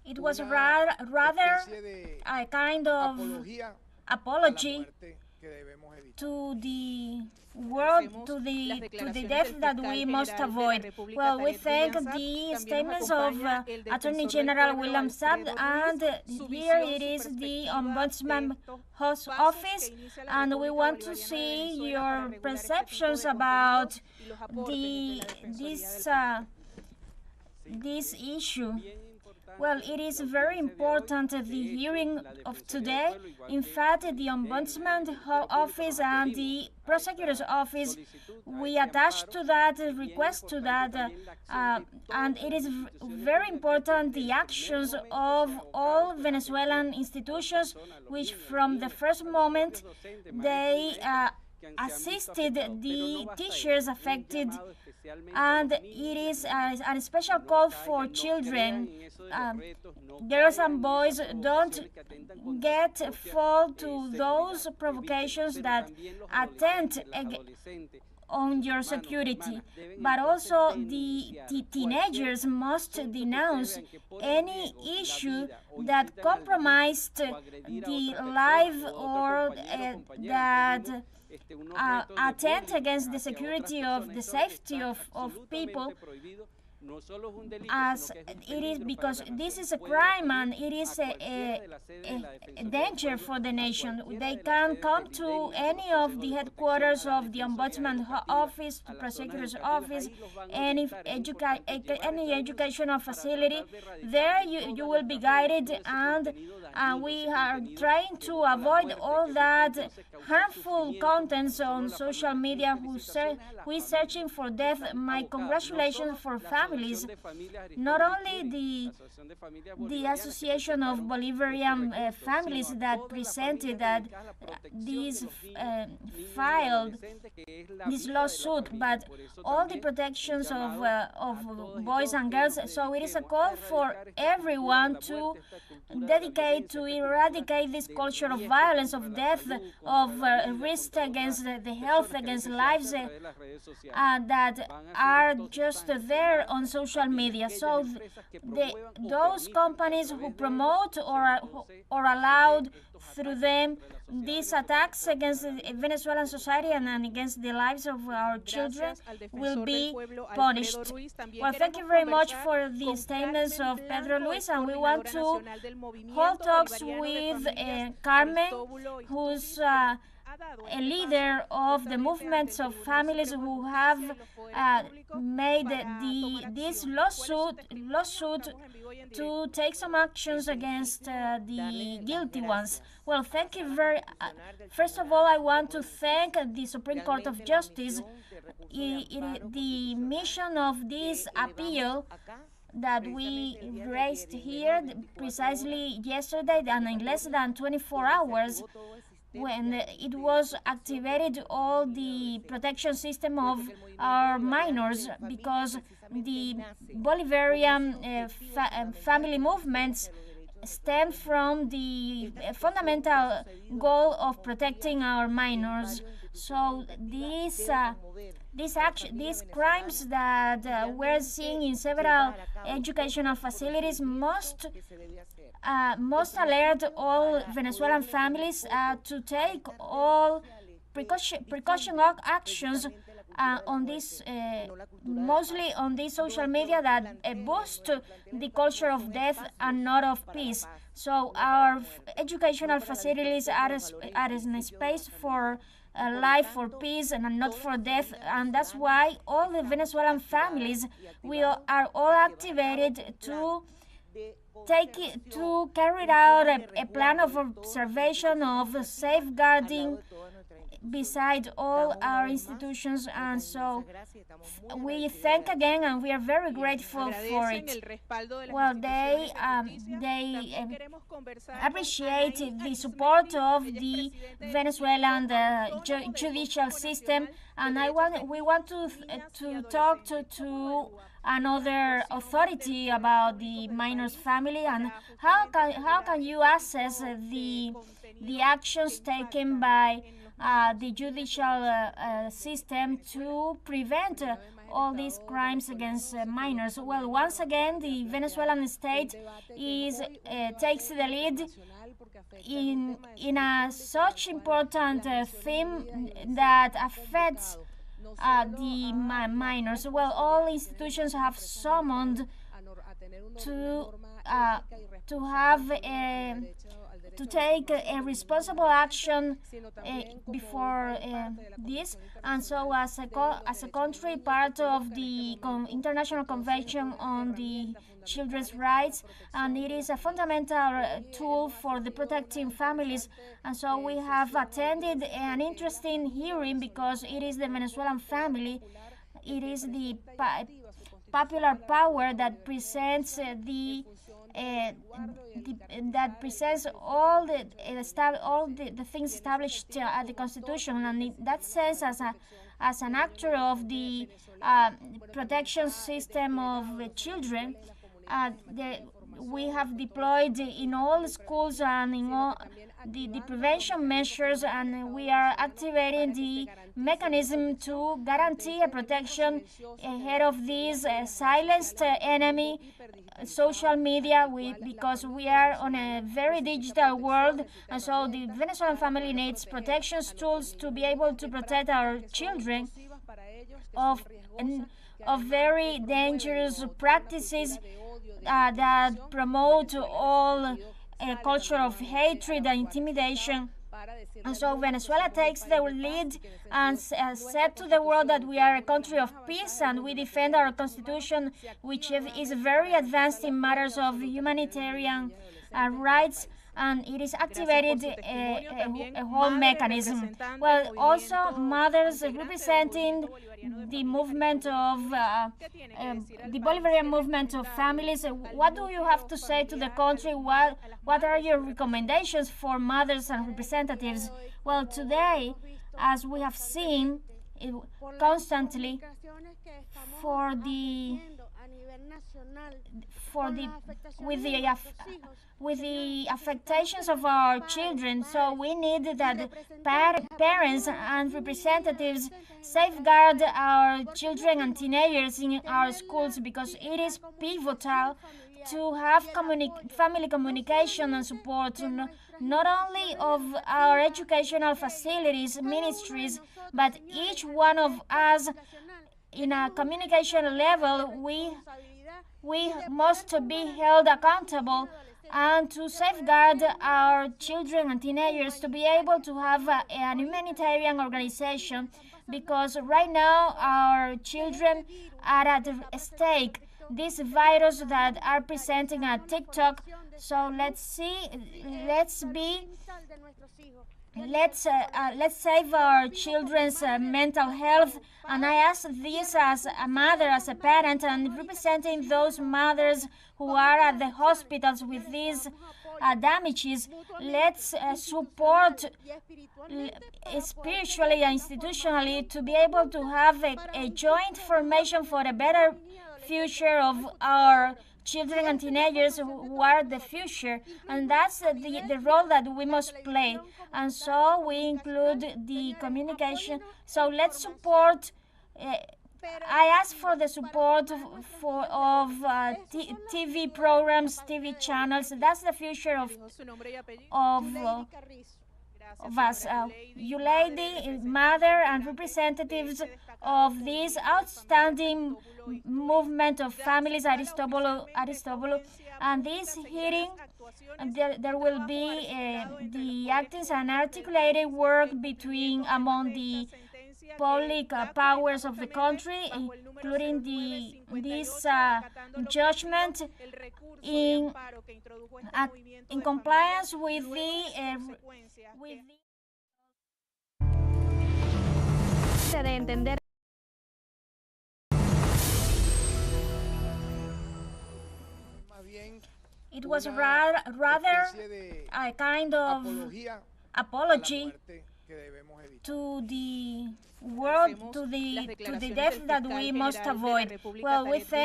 It was rather a kind of apology to the world, to the death that we must avoid. Well, we thank the statements of Attorney General William Saab, and here it is the Ombudsman Office, and we want to see your perceptions about this issue. Well, it is very important, the hearing of today. In fact, the Ombudsman Office and the Prosecutor's Office, we attach to that, request to that, and it is very important the actions of all Venezuelan institutions, which from the first moment they assisted the teachers affected, and it is a special call for children. Girls and boys don't fall to those provocations that attempt on your security, but also the teenagers must denounce any issue that compromised the life or that attempt against the security of the safety of people, as it is, because this is a crime and it is a danger for the nation. They can come to any of the headquarters of the Ombudsman Office, the Prosecutor's Office, any educational facility. There you will be guided, and we are trying to avoid all that harmful contents on social media who is searching for death. My congratulations for families, not only the Association of Bolivarian Families that presented that filed this lawsuit, but all the protections of boys and girls. So it is a call for everyone to dedicate to eradicate this culture of violence, of death, of risk against the health, against lives that are just there on social media. So those companies who promote or allowed through them these attacks against Venezuelan society and against the lives of our children will be punished. Well, thank you very much for the statements of Pedro Luis, and we want to hold talks with Carmen, who's a leader of the movements of families who have made this lawsuit to take some actions against the guilty ones. Well, thank you first of all, I want to thank the Supreme Court of Justice. The mission of this appeal that we raised here precisely yesterday, and in less than 24 hours, when it was activated all the protection system of our minors, because the Bolivarian family movements stem from the fundamental goal of protecting our minors. So these crimes that we're seeing in several educational facilities must alert all Venezuelan families to take all precaution actions on this, mostly on this social media that boost the culture of death and not of peace. So our educational facilities are a space for life, for peace, and not for death, and that's why all the Venezuelan families, we are all activated to carry out a plan of observation, of safeguarding beside all our institutions, and so we thank again, and we are very grateful for it. Well, they appreciate the support of the Venezuelan judicial system, and we want to talk to another authority about the minors family, and how can you assess the actions taken by the judicial system to prevent all these crimes against minors. Well, once again, the Venezuelan state takes the lead in a such important theme that affects the minors. Well, all institutions have summoned to have to take a responsible action before this, and so as a country part of the International Convention on the Children's Rights, and it is a fundamental tool for the protecting families. And so we have attended an interesting hearing because it is the Venezuelan family, it is the popular power that presents that presents all the things established at the Constitution, and in that sense, as an actor of the protection system of children, we have deployed in all schools and in all the prevention measures, and we are activating the mechanism to guarantee a protection ahead of this silenced enemy, social media, because we are on a very digital world, and so the Venezuelan family needs protection tools to be able to protect our children of very dangerous practices that promote all a culture of hatred and intimidation. And so Venezuela takes the lead and said to the world that we are a country of peace and we defend our constitution, which is very advanced in matters of humanitarian rights, and it is activated a whole mechanism. Well, also mothers representing the movement of the Bolivarian movement of families. What do you have to say to the country? What are your recommendations for mothers and representatives? Well, today, as we have seen constantly, for the with the affectations of our children, so we need that parents and representatives safeguard our children and teenagers in our schools, because it is pivotal to have family communication and support, not only of our educational facilities, ministries, but each one of us in a communication level. We must be held accountable and to safeguard our children and teenagers to be able to have an humanitarian organization, because right now our children are at stake. These virus that are presenting at TikTok. So let's save our children's mental health. And I ask this as a mother, as a parent, and representing those mothers who are at the hospitals with these damages. Let's support spiritually and institutionally to be able to have a joint formation for a better future of our children and teenagers who are the future, and that's the role that we must play. And so we include the communication. So let's support. I ask for the support of TV programs, TV channels. That's the future of us. You lady, mother, and representatives of this outstanding movement of families, Aristobolo, and this hearing, there will be the acting and articulated work among the public powers of the country, including this judgment in compliance with de entender. It was rather a kind of apology to the world, to the death that we must avoid. Well, we thank